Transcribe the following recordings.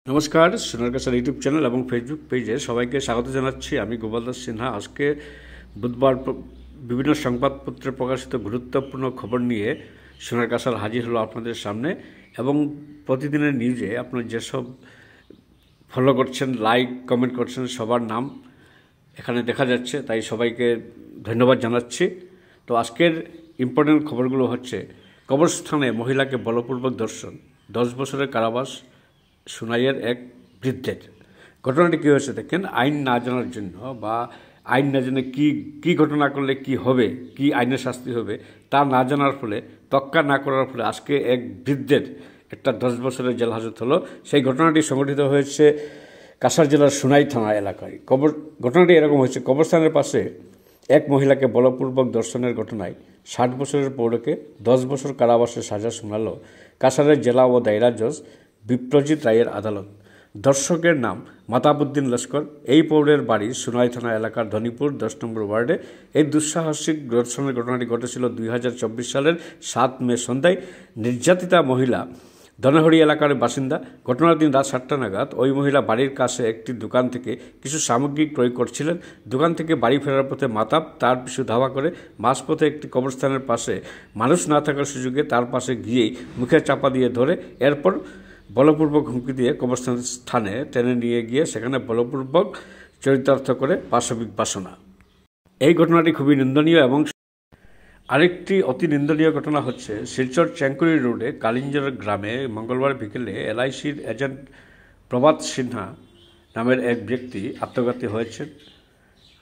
নমস্কার, সোনার কাছার YouTube channel এবং ফেসবুক পেজে সবাইকে স্বাগত জানাচ্ছি। আমি গোপাল দাস সিনহা। আজকে বুধবার বিভিন্ন সংবাদপত্রে প্রকাশিত গুরুত্বপূর্ণ খবর নিয়ে সোনার কাছার হাজির হলো আপনাদের সামনে। এবং প্রতিদিনের নিউজে আপনারা যেসব ফলো করছেন, লাইক কমেন্ট করছেন, সবার নাম এখানে দেখা যাচ্ছে, তাই সবাইকে ধন্যবাদ জানাচ্ছি। তো আজকের ইম্পর্টেন্ট খবরগুলো হচ্ছে: কবরস্থানে মহিলাকে বলপূর্বক ধর্ষণ, 10 বছরের কারাবাস সুনাইয়ের এক বৃদ্ধের। ঘটনাটি কী হয়েছে দেখেন। আইন না জানার জন্য বা আইন না জেনে কী ঘটনা করলে কি হবে, কি আইনের শাস্তি হবে, তা না জানার ফলে, তক্কা না করার ফলে আজকে এক বৃদ্ধের একটা 10 বছরের জেল হাজত হলো। সেই ঘটনাটি সংঘটিত হয়েছে কাছাড় জেলার সুনাই থানা এলাকায়। ঘটনাটি এরকম হয়েছে: কবরস্থানের পাশে এক মহিলাকে বলপূর্বক ধর্ষণের ঘটনায় 60 বছরের পৌরকে 10 বছর কারাবাসের সাজা শোনাল কাছাড়ের জেলা ও দায়রা জজ বিপ্রজিৎ রায়ের আদালত। ধর্ষকের নাম মাতাবুদ্দিন লস্কর। এই পৌরের বাড়ি সুনাই থানা এলাকার ধনীপুর 10 নম্বর ওয়ার্ডে। এই দুঃসাহসিক ধর্ষণের ঘটনাটি ঘটেছিল 2024 সালের 7 মে সন্ধ্যায়। নির্যাতিতা মহিলা ধনাহড়ি এলাকার বাসিন্দা। ঘটনার দিন রাত 7টা নাগাদ ওই মহিলা বাড়ির কাছে একটি দোকান থেকে কিছু সামগ্রী ক্রয় করছিলেন। দোকান থেকে বাড়ি ফেরার পথে মাতাব তার পিছু ধাওয়া করে মাঝপথে একটি কবরস্থানের পাশে মানুষ না থাকার সুযোগে তার পাশে গিয়েই মুখে চাপা দিয়ে ধরে, এরপর বলপূর্বক হুমকি দিয়ে কবরস্থানে টেনে নিয়ে গিয়ে সেখানে বলপূর্বক চরিতার্থ করে পাশবিক বাসনা। এই ঘটনাটি খুবই নিন্দনীয়। এবং আরেকটি অতি নিন্দনীয় ঘটনা হচ্ছে শিলচর চ্যাঙ্কুরি রোডে কালিঞ্জর গ্রামে মঙ্গলবার বিকেলে এলআইসির এজেন্ট প্রভাত সিনহা নামের এক ব্যক্তি আত্মঘাতী হয়েছেন।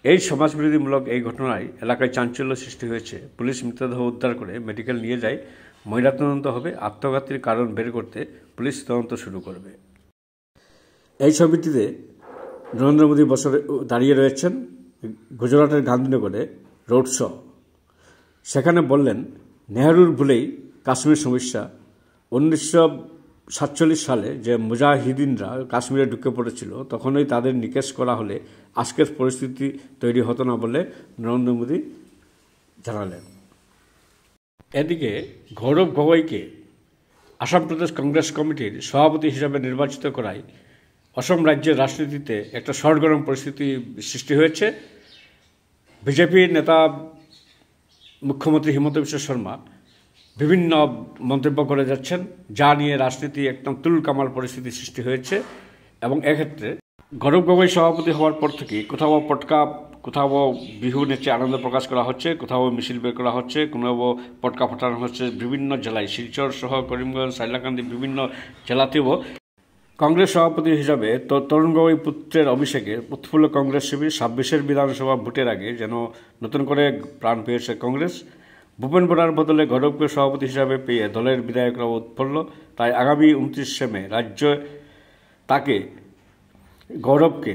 এই সমাজবিরোধীমূলক এই ঘটনায় এলাকায় চাঞ্চল্য সৃষ্টি হয়েছে। পুলিশ মৃতদেহ উদ্ধার করে মেডিকেল নিয়ে যায়। ময়নাতদন্ত হবে। আত্মঘাতীর কারণ বের করতে পুলিশ তদন্ত শুরু করবে। এই ছবিটিতে নরেন্দ্র মোদী বছরে দাঁড়িয়ে রয়েছেন গুজরাটের গান্ধীনগরে রোড শো। সেখানে বললেন, নেহরুর ভুলেই কাশ্মীর সমস্যা। 1947 সালে যে মুজাহিদিনরা কাশ্মীরে ঢুকে পড়েছিল, তখনই তাদের নিকেশ করা হলে আজকের পরিস্থিতি তৈরি হতো না বলে নরেন্দ্র মোদী জানালেন। এদিকে গৌরব গগৈকে আসাম প্রদেশ কংগ্রেস কমিটির সভাপতি হিসাবে নির্বাচিত করায় অসম রাজ্যের রাজনীতিতে একটা সরগরম পরিস্থিতি সৃষ্টি হয়েছে। বিজেপির নেতা মুখ্যমন্ত্রী হিমন্ত বিশ্ব শর্মা বিভিন্ন মন্তব্য করে যাচ্ছেন, যা নিয়ে রাজনীতি একদম তুলকামাল পরিস্থিতি সৃষ্টি হয়েছে। এবং এক্ষেত্রে গৌরব গগৈ সভাপতি হওয়ার পর থেকেই কোথাও পটকা, কোথাও বিহু নেচে আনন্দ প্রকাশ করা হচ্ছে, কোথাও মিছিল বের করা হচ্ছে, কোথাও পটকা ফাটানো হচ্ছে। বিভিন্ন জেলায়, শিলচর সহ করিমগঞ্জ, সাইলাকান্দি, বিভিন্ন জেলাতেও কংগ্রেস সভাপতি হিসাবে তরুণ গগৈ পুত্রের অভিষেকে উৎফুল্ল কংগ্রেস শিবির। 26 বিধানসভা ভোটের আগে যেন নতুন করে প্রাণ পেয়েছে কংগ্রেস। ভূপেন বোরার বদলে গৌরবকে সভাপতি হিসাবে পেয়ে দলের বিধায়করা উৎফুল্ল। তাই আগামী 29 মে রাজ্য তাকে গৌরবকে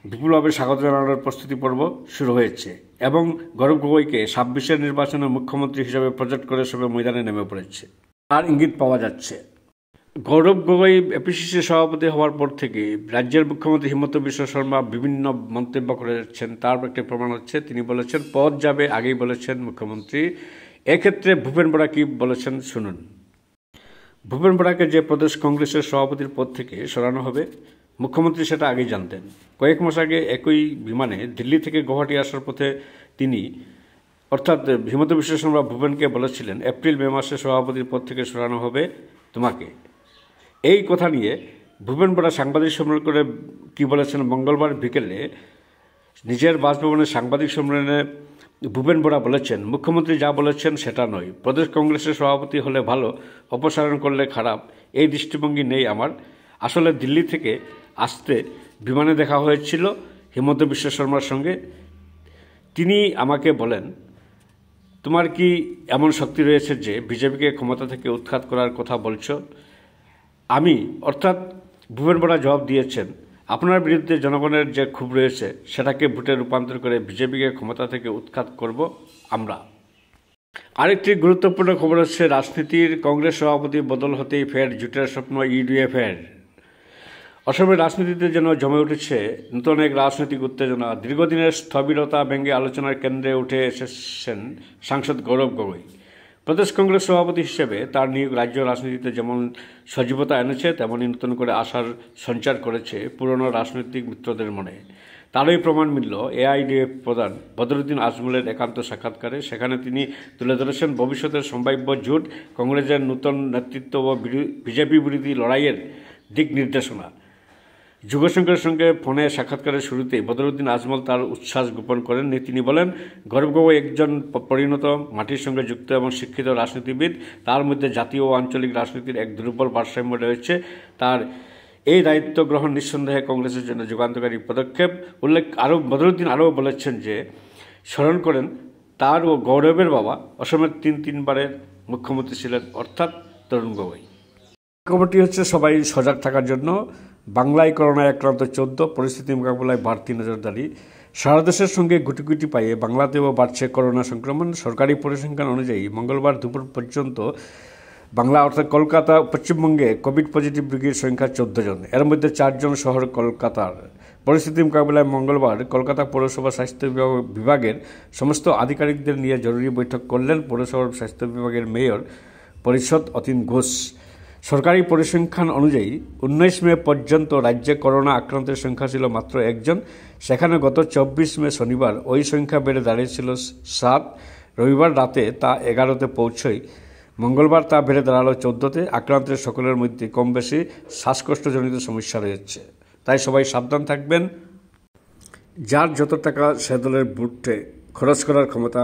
বিপুলভাবে স্বাগত জানানোর প্রস্তুতি পর্ব শুরু হয়েছে। এবং গৌরব গগৈকে 26 নির্বাচনে মুখ্যমন্ত্রী হিসাবে প্রজেক্ট করে সবে ময়দানে নেমে পড়েছে, তার ইঙ্গিত পাওয়া যাচ্ছে। গৌরব গগৈ এপিসিসি সভাপতি হওয়ার পর থেকে রাজ্যের মুখ্যমন্ত্রী হিমন্ত বিশ্ব শর্মা বিভিন্ন মন্তব্য করেছেন। তার একটি প্রমাণ হচ্ছে, তিনি বলেছেন পদ যাবে, আগেই বলেছেন মুখ্যমন্ত্রী। এক্ষেত্রে ভূপেন বোরা কি বলেছেন শুনুন। ভূপেন বোরাকে যে প্রদেশ কংগ্রেসের সভাপতির পদ থেকে সরানো হবে, মুখ্যমন্ত্রী সেটা আগেই জানতেন। কয়েক মাস আগে একই বিমানে দিল্লি থেকে গুয়াহাটি আসার পথে তিনি, অর্থাৎ হিমন্ত বিশ্ব শর্মা ভূপেনকে বলেছিলেন, এপ্রিল মে মাসে সভাপতির পদ থেকে সরানো হবে তোমাকে। এই কথা নিয়ে ভূপেন বোরা সাংবাদিক সম্মেলন করে কি বলেছেন, মঙ্গলবার বিকেলে নিজের বাসভবনে সাংবাদিক সম্মেলনে ভূপেন বোরা বলেছেন, মুখ্যমন্ত্রী যা বলেছেন সেটা নয়। প্রদেশ কংগ্রেসের সভাপতি হলে ভালো, অপসারণ করলে খারাপ, এই দৃষ্টিভঙ্গি নেই আমার। আসলে দিল্লি থেকে আসতে বিমানে দেখা হয়েছিল হিমন্ত বিশ্ব শর্মার সঙ্গে। তিনি আমাকে বলেন, তোমার কি এমন শক্তি রয়েছে যে বিজেপিকে ক্ষমতা থেকে উৎখাত করার কথা বলছো? আমি, অর্থাৎ ভূপেন বোরা জবাব দিয়েছেন, আপনার বিরুদ্ধে জনগণের যে ক্ষোভ রয়েছে সেটাকে ভোটে রূপান্তর করে বিজেপিকে ক্ষমতা থেকে উৎখাত করব আমরা। আরেকটি গুরুত্বপূর্ণ খবর হচ্ছে, রাজনীতির কংগ্রেস সভাপতি বদল হতেই ফের জোটের স্বপ্ন ইউডিএফের। অসমের রাজনীতিতে যেন জমে উঠেছে নতুন এক রাজনৈতিক উত্তেজনা। দীর্ঘদিনের স্থবিরতা ভেঙে আলোচনার কেন্দ্রে উঠে এসেছেন সাংসদ গৌরব গগৈ। প্রদেশ কংগ্রেস সভাপতি হিসেবে তার নিয়োগ রাজ্য রাজনীতিতে যেমন সজীবতা এনেছে, তেমনই নতুন করে আশার সঞ্চার করেছে পুরনো রাজনৈতিক মিত্রদের মনে। তারই প্রমাণ মিলল এআইডিএফ প্রধান বদরুদ্দিন আজমলের একান্ত সাক্ষাৎকারে। সেখানে তিনি তুলে ধরেছেন ভবিষ্যতের সম্ভাব্য জোট, কংগ্রেসের নূতন নেতৃত্ব ও বিজেপি বিরোধী লড়াইয়ের দিক নির্দেশনা। যুগসংঘের সঙ্গে ফোনে সাক্ষাৎকারের শুরুতেই বদরুদ্দিন আজমল তার উচ্ছ্বাস গোপন করেননি। তিনি বলেন, গৌরব গগৈ একজন পরিণত, মাটির সঙ্গে যুক্ত এবং শিক্ষিত রাজনীতিবিদ। তার মধ্যে জাতীয় ও আঞ্চলিক রাজনীতির এক দুর্বল ভারসাম্য রয়েছে। তার এই দায়িত্ব গ্রহণ নিঃসন্দেহে কংগ্রেসের জন্য যুগান্তকারী পদক্ষেপ। বদরুদ্দিন আরও বলেছেন যে, স্মরণ করেন তার ও গৌরবের বাবা অসমের তিনবারের মুখ্যমন্ত্রী ছিলেন, অর্থাৎ তরুণ গগৈ। খবরটি হচ্ছে সবাই সজাগ থাকার জন্য। বাংলায় করোনায় আক্রান্ত 14, পরিস্থিতি মোকাবিলায় বাড়তি নজরদারি। সারা দেশের সঙ্গে গুটি গুটি পাইয়ে বাংলাতেও বাড়ছে করোনা সংক্রমণ। সরকারি পরিসংখ্যান অনুযায়ী মঙ্গলবার দুপুর পর্যন্ত বাংলা অর্থাৎ কলকাতা, পশ্চিমবঙ্গে কোভিড পজিটিভ রোগীর সংখ্যা 14 জন। এর মধ্যে 4 জন শহর কলকাতার। পরিস্থিতি মোকাবিলায় মঙ্গলবার কলকাতা পৌরসভা স্বাস্থ্য বিভাগের সমস্ত আধিকারিকদের নিয়ে জরুরি বৈঠক করলেন পৌরসভার স্বাস্থ্য বিভাগের মেয়র পরিষদ অতীন ঘোষ। সরকারি পরিসংখ্যান অনুযায়ী 19 মে পর্যন্ত রাজ্যে করোনা আক্রান্তের সংখ্যা ছিল মাত্র 1 জন। সেখানে গত 24 মে শনিবার ওই সংখ্যা বেড়ে দাঁড়িয়েছিল 7। রবিবার রাতে তা 11তে পৌঁছয়। মঙ্গলবার তা বেড়ে দাঁড়ালো 14তে। আক্রান্তের সকলের মধ্যে কম বেশি শ্বাসকষ্টজনিত সমস্যা রয়েছে, তাই সবাই সাবধান থাকবেন। যার যত টাকা সে দলের ভোটে খরচ করার ক্ষমতা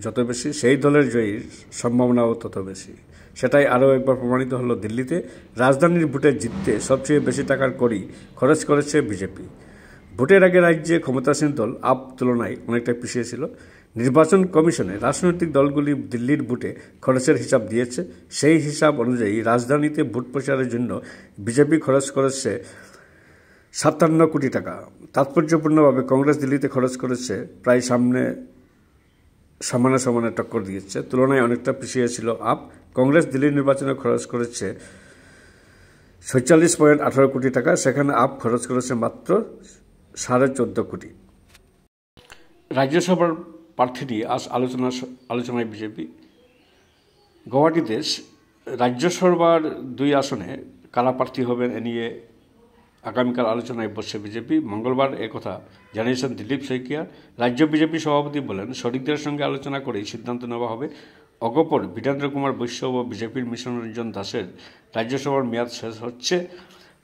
যত বেশি, সেই দলের জয়ীর সম্ভাবনাও তত বেশি। সেটাই আরও একবার প্রমাণিত হলো দিল্লিতে। রাজধানীর ভোটে জিততে সবচেয়ে বেশি টাকার কড়ি খরচ করেছে বিজেপি। ভোটের আগে রাজ্যে ক্ষমতাসীন দল আপ তুলনায় অনেকটা পিছিয়ে ছিল। নির্বাচন কমিশনে রাজনৈতিক দলগুলি দিল্লির ভোটে খরচের হিসাব দিয়েছে। সেই হিসাব অনুযায়ী রাজধানীতে ভোট প্রচারের জন্য বিজেপি খরচ করেছে 57 কোটি টাকা। তাৎপর্যপূর্ণভাবে কংগ্রেস দিল্লিতে খরচ করেছে প্রায় সমানে সমানে টক্কর দিয়েছে। তুলনায় অনেকটা পিছিয়ে ছিল আপ। কংগ্রেস দিল্লি নির্বাচনে খরচ করেছে 46.18 কোটি টাকা, সেখানে আপ খরচ করেছে মাত্র 14.5 কোটি। রাজ্যসভার প্রার্থী নিয়ে আজ আলোচনায় বিজেপি। গুয়াহাটিতে রাজ্যসভার 2 আসনে কারা প্রার্থী হবেন এ নিয়ে আগামীকাল আলোচনায় বসছে বিজেপি। মঙ্গলবার একথা জানিয়েছেন দিলীপ শইকিয়া। রাজ্য বিজেপি সভাপতি বলেন, শরিকদের সঙ্গে আলোচনা করেই সিদ্ধান্ত নেওয়া হবে। অগপর বীরেন্দ্র কুমার বৈশ্য ও বিজেপির মিশন রঞ্জন দাসের রাজ্যসভার মেয়াদ শেষ হচ্ছে।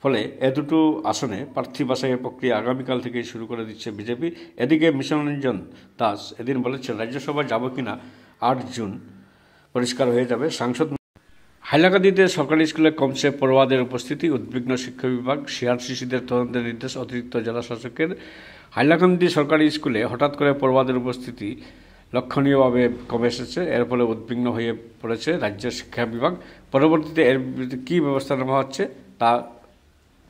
ফলে এ দুটো আসনে প্রার্থী বাছাইয়ের প্রক্রিয়া আগামীকাল থেকেই শুরু করে দিচ্ছে বিজেপি। এদিকে মিশন রঞ্জন দাস এদিন বলেছেন, রাজ্যসভা যাব কিনা 8 জুন পরিষ্কার হয়ে যাবে। সাংসদ হাইলাকান্দিতে সরকারি স্কুলে কমছে পড়ুয়াদের উপস্থিতি, উদ্বিগ্ন শিক্ষা বিভাগ। সিআরসিসিদের তদন্তের নির্দেশ অতিরিক্ত জেলা শাসকের। হাইলাকান্দি সরকারি স্কুলে হঠাৎ করে পড়ুয়াদের উপস্থিতি লক্ষণীয়ভাবে কমে এসেছে। এর ফলে উদ্বিগ্ন হয়ে পড়েছে রাজ্যের শিক্ষা বিভাগ। পরবর্তীতে এর বিরুদ্ধে কী ব্যবস্থা নেওয়া হচ্ছে তা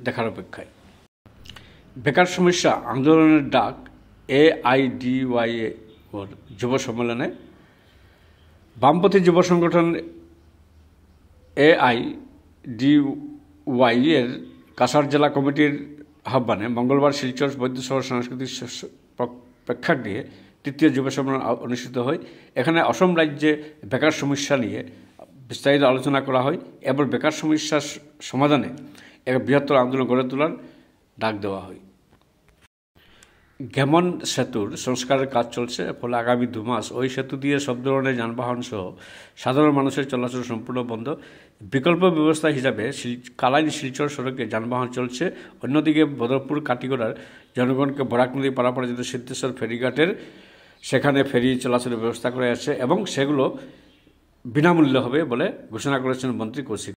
দেখার অপেক্ষায়। বেকার সমস্যা আন্দোলনের ডাক এআইডিওয়াইএ ওর যুব সম্মেলনে। বামপন্থী যুব সংগঠন এআইডিওয়াই এর কাছাড় জেলা কমিটির আহ্বানে মঙ্গলবার শিলচর বৈদ্যশহর সাংস্কৃতিক প্রেক্ষাগৃহে তৃতীয় যুব সম্মেলন অনুষ্ঠিত হয়। এখানে অসম রাজ্যে বেকার সমস্যা নিয়ে বিস্তারিত আলোচনা করা হয় এবং বেকার সমস্যার সমাধানে এক বৃহত্তর আন্দোলন গড়ে তোলার ডাক দেওয়া হয়। গেমন সেতুর সংস্কারের কাজ চলছে। ফলে আগামী 2 মাস ওই সেতু দিয়ে সব ধরনের যানবাহন সহ সাধারণ মানুষের চলাচল সম্পূর্ণ বন্ধ। বিকল্প ব্যবস্থা হিসাবে কালাইন শিলচর সড়কে যানবাহন চলছে। অন্যদিকে বদরপুর কাটিগড়ার জনগণকে বরাক নদী পারাপারের জন্য সিদ্ধেশ্বর ফেরিঘাটের সেখানে ফেরি চলাচলের ব্যবস্থা করা আছে এবং সেগুলো বিনামূল্যে হবে বলে ঘোষণা করেছেন মন্ত্রী কৌশিক।